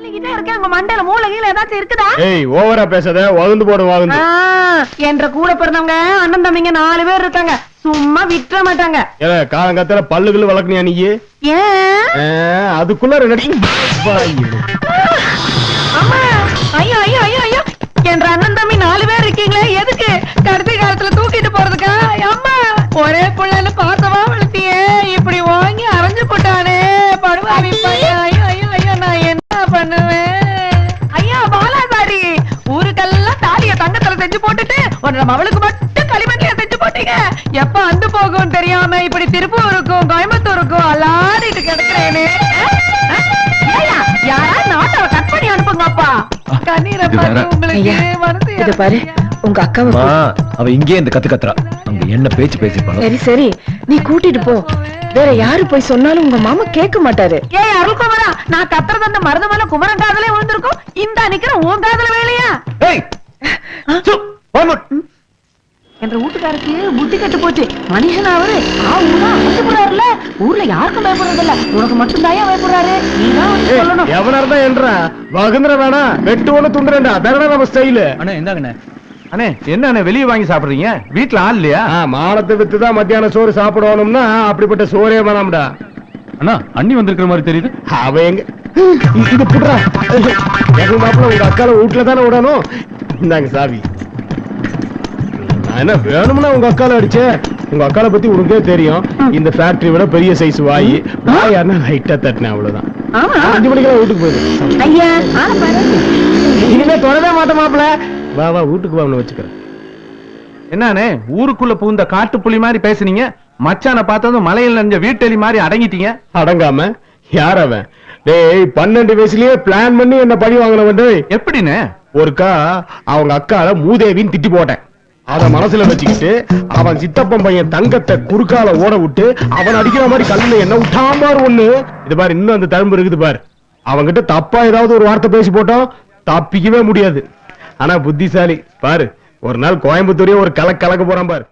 பண்ணிக்கிட்டே இருக்கேன். உங்க மண்டையில மூளை கீழ ஏதாச்சும் இருக்குதா? ஏய் ஓவரா பேசாத, வகுந்து போடும் வகுந்து. என்ற கூட பிறந்தவங்க அண்ணன் தம்பிங்க 4 பேர் இருக்காங்க. சும்மா விட்டுற மாட்டாங்க. ஏல காலங்கத்துல பல்லுகள் வளர்க்கணியா நீ? ஏன் அதுக்குள்ள ரெடி. அம்மா ஐயோ ஐயோ ஐயோ ஐயோ, என்ற அண்ணன் தம்பி 4 பேர் இருக்கீங்களே, எதுக்கு? கடைசி காலத்துல தூக்கிட்டு போறதுக்கா? அம்மா ஒரே பிள்ளைன்னு பார்த்தவா வளர்த்தியே, இப்படி வாங்கி அரைஞ்சு போட்டானே படுவாவி பையன். ஐயோ ஐயோ ஐயோ, நான் என்ன பண்ணுவேன்? ஐயா பாலாசாரி, ஊருக்கெல்லாம் தாலிய தங்கத்துல செஞ்சு போட்டுட்டு உன்னோட அவளுக்கு மட்டும் களிமண்ணில செஞ்சு போட்டீங்க. எப்ப வந்து போகும் தெரியாம இப்படி திருப்பூருக்கும் கோயம்புத்தூருக்கும் அல்லாடிட்டு கிடக்குறேனே. யாரா நாட்டை கட் பண்ணி அனுப்புங்கப்பா. கண்ணீரை பார்த்து உங்களுக்கு மனசு இத பாரு, உங்க அக்காவை அவ இங்கே இந்த கத்துறா. அங்க என்ன பேச்சு பேசிப்பாங்க. சரி சரி, நீ கூட்டிட்டு போ. வேற யாரு போய் சொன்னாலும் உங்க மாமா கேட்க மாட்டாரு. ஏய் அருள்குமரா, நான் கத்துறது அந்த மருதமல குமரன் காதலே விழுந்திருக்கும். இந்த நிக்கிற உன் காதல வேலையா? ஏய் என்ற வீட்டுக்காருக்கு புத்தி கட்டு போச்சு. மனுஷன் அவரு ஆவுனா பயப்படுறாருல. ஊர்ல யாருக்கும் பயப்படுறது இல்ல, உனக்கு மட்டும் தாயா பயப்படுறாரு. நீதான் வந்து சொல்லணும். எவனா இருந்தா என்றா வகுந்துற வேணா, வெட்டு ஒண்ணு துண்டுறா. அதான் நம்ம ஸ்டைலு. அண்ணா இந்தாங்கண்ணே. அண்ணே என்ன வெளியே வாங்கி சாப்பிடுறீங்க? வீட்டுல ஆள் இல்லையா? மானத்தை வித்துதான் மத்தியான சோறு சாப்பிடணும்னா அப்படிப்பட்ட சோறே வேணாம்டா. அண்ணா அண்ணி வந்திருக்கிற மாதிரி தெரியுது. அவ எங்க இது புடுறா. எங்க மாப்பிள்ள உங்க அக்கால வீட்டுல தானே விடணும். இந்தாங்க சாவி. என்ன வேணும்னா உங்க அக்கால அடிச்ச. உங்க அக்கால பத்தி உனக்கே தெரியும். இந்த ஃபேக்டரி விட பெரிய சைஸ் வாய் யாருன்னா லைட்டா தட்டினேன், அவ்வளவுதான். 5 மணிக்கெல்லாம் வீட்டுக்கு போயிடு. ஐயா ஆள பாரு. இனிமே தொடவே மாட்டேன் மாப்பிள்ள. வா வா வீட்டுக்கு வா, வச்சுக்கிறேன். என்னண்ணே ஊருக்குள்ள பூந்த காட்டுப்புலி மாதிரி பேசுனீங்க, மச்சான பார்த்ததும் மலையில் நெஞ்ச வீட்டெலி மாதிரி அடங்கிட்டீங்க. அடங்காம யார் அவன்? டேய் 12 வயசுலயே பிளான் பண்ணி என்ன பழி வாங்கினவன். எப்படின்னு ஒருக்கா அவங்க அக்கால மூதேவின்னு திட்டி போட்டேன். அத மனசுல வச்சுக்கிட்டு அவன் சித்தப்பன் பையன் தங்கத்தை குறுக்கால ஓட விட்டு அவன் அடிக்கிற மாதிரி கல்லுல என்ன விட்டான் பாரு ஒண்ணு. இது பாரு, இன்னும் அந்த தழும்பு இருக்குது பாரு. அவன்கிட்ட தப்பா ஏதாவது ஒரு வார்த்தை பேசி போட்டோம் தப்பிக்கவே முடியாது. ஆனா புத்திசாலி பாரு, ஒரு நாள் கோயம்புத்தூரே ஒரு கலக்க போறான் பாரு.